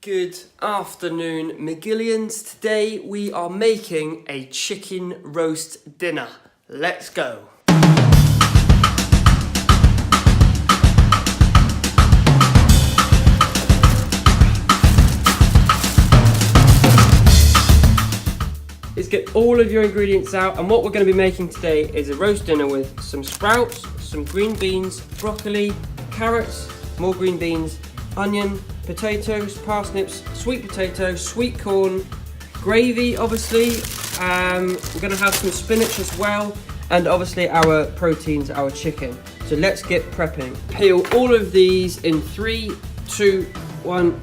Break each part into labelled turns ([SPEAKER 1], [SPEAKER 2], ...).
[SPEAKER 1] Good afternoon, MacGillians. Today we are making a chicken roast dinner. Let's go. Let's get all of your ingredients out, and what we're going to be making today is a roast dinner with some sprouts, some green beans, broccoli, carrots, more green beans, onion, potatoes, parsnips, sweet potato, sweet corn, gravy obviously, we're going to have some spinach as well, and obviously our proteins, our chicken. So let's get prepping. Peel all of these in 3, 2, 1.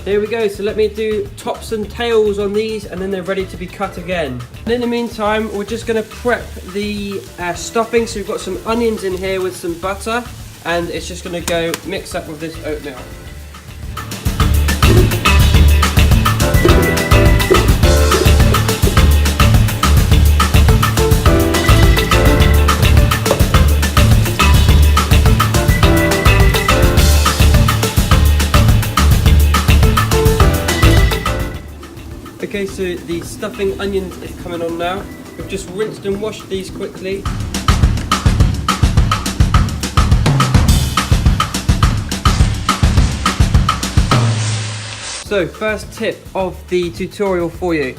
[SPEAKER 1] Here we go. So let me do tops and tails on these, and then they're ready to be cut again. And in the meantime, we're just going to prep the stuffing. So we've got some onions in here with some butter, and it's just going to go mix up with this oatmeal. Okay, so the stuffing onions is coming on now. We've just rinsed and washed these quickly. So, first tip of the tutorial for you.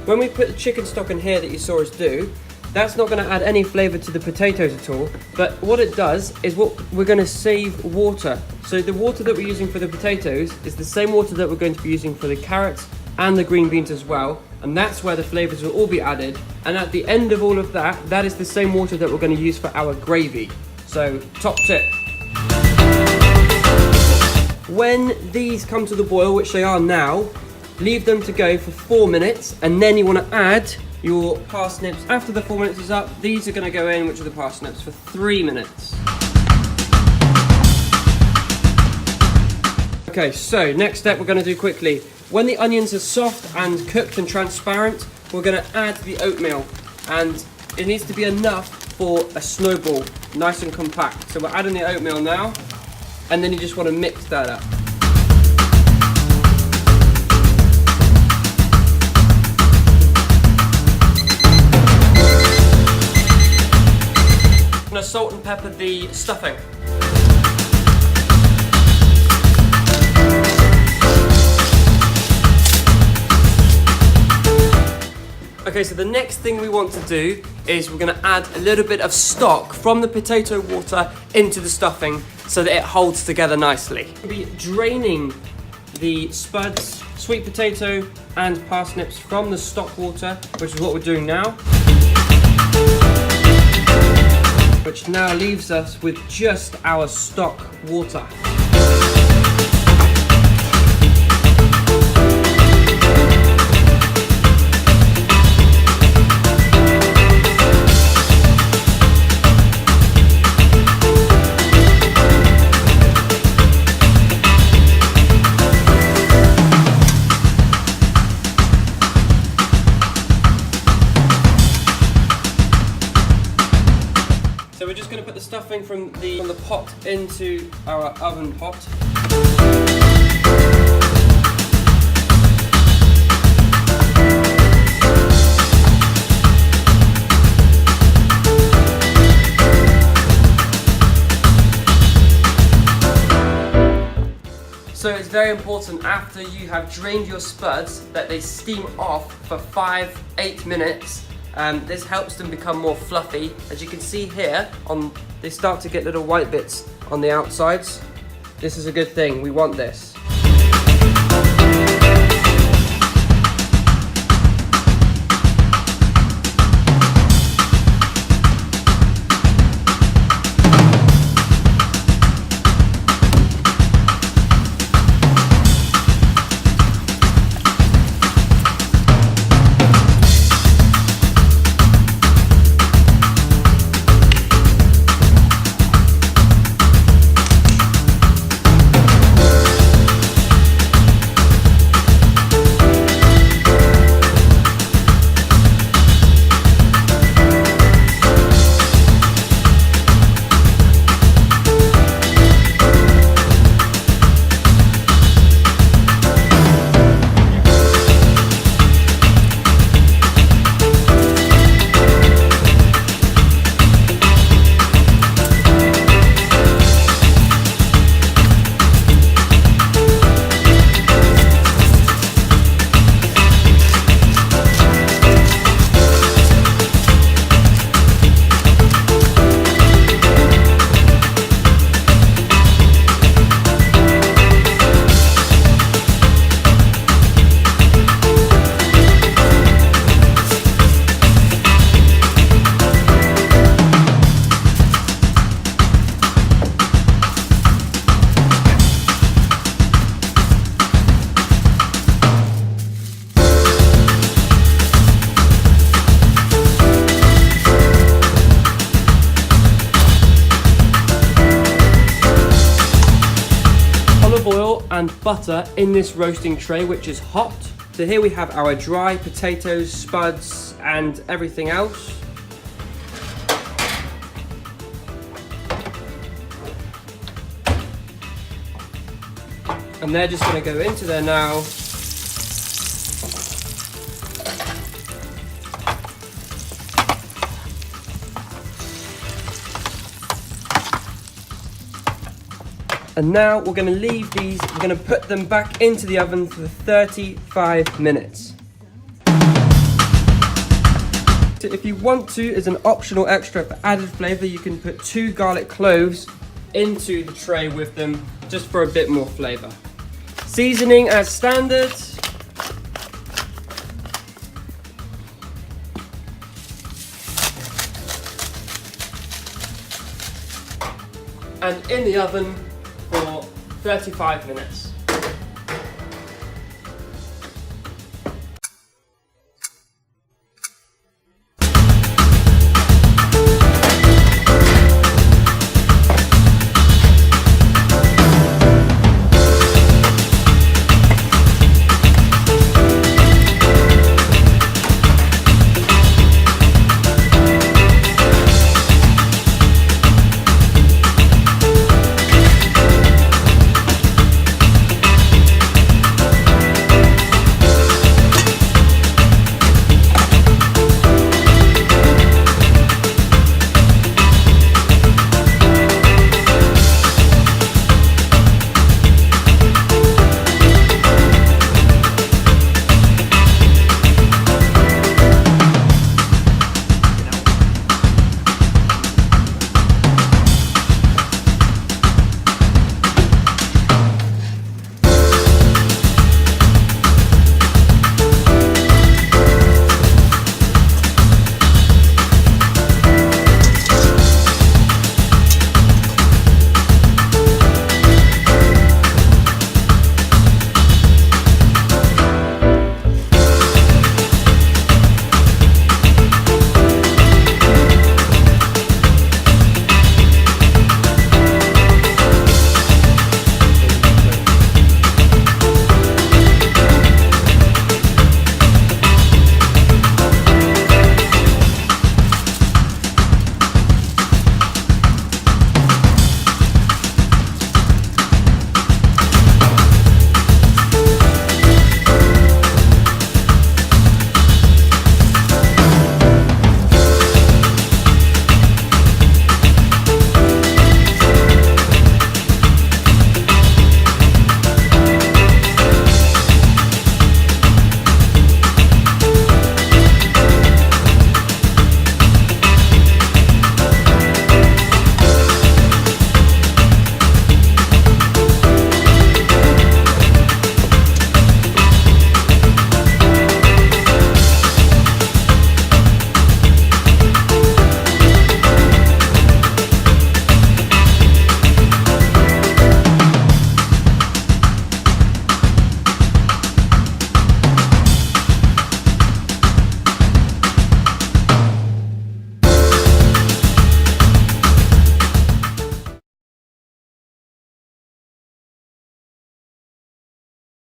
[SPEAKER 1] When we put the chicken stock in here that you saw us do, that's not going to add any flavour to the potatoes at all, but what it does is we're going to save water. So the water that we're using for the potatoes is the same water that we're going to be using for the carrots and the green beans as well, and that's where the flavours will all be added. And at the end of all of that, that is the same water that we're going to use for our gravy. So, top tip. When these come to the boil, which they are now, leave them to go for 4 minutes, and then you want to add your parsnips. After the 4 minutes is up, these are going to go in, which are the parsnips, for 3 minutes. Okay, so next step we're going to do quickly. When the onions are soft and cooked and transparent, we're going to add the oatmeal, and it needs to be enough for a snowball, nice and compact. So we're adding the oatmeal now, and then you just want to mix that up. I'm going to salt and pepper the stuffing. Okay, so the next thing we want to do is we're going to add a little bit of stock from the potato water into the stuffing so that it holds together nicely. We'll be draining the spuds, sweet potato and parsnips from the stock water, which is what we're doing now. Which now leaves us with just our stock water. So we're just going to put the stuffing from the pot into our oven pot. So it's very important after you have drained your spuds that they steam off for 5-8 minutes. This helps them become more fluffy. As you can see here, they start to get little white bits on the outsides. This is a good thing, we want this. oil and butter in this roasting tray, which is hot. So here we have our dry potatoes, spuds, and everything else. And they're just going to go into there now. And now we're going to leave these, we're going to put them back into the oven for 35 minutes. So if you want to, as an optional extra for added flavour, you can put 2 garlic cloves into the tray with them, just for a bit more flavour. Seasoning as standard. And in the oven for 35 minutes.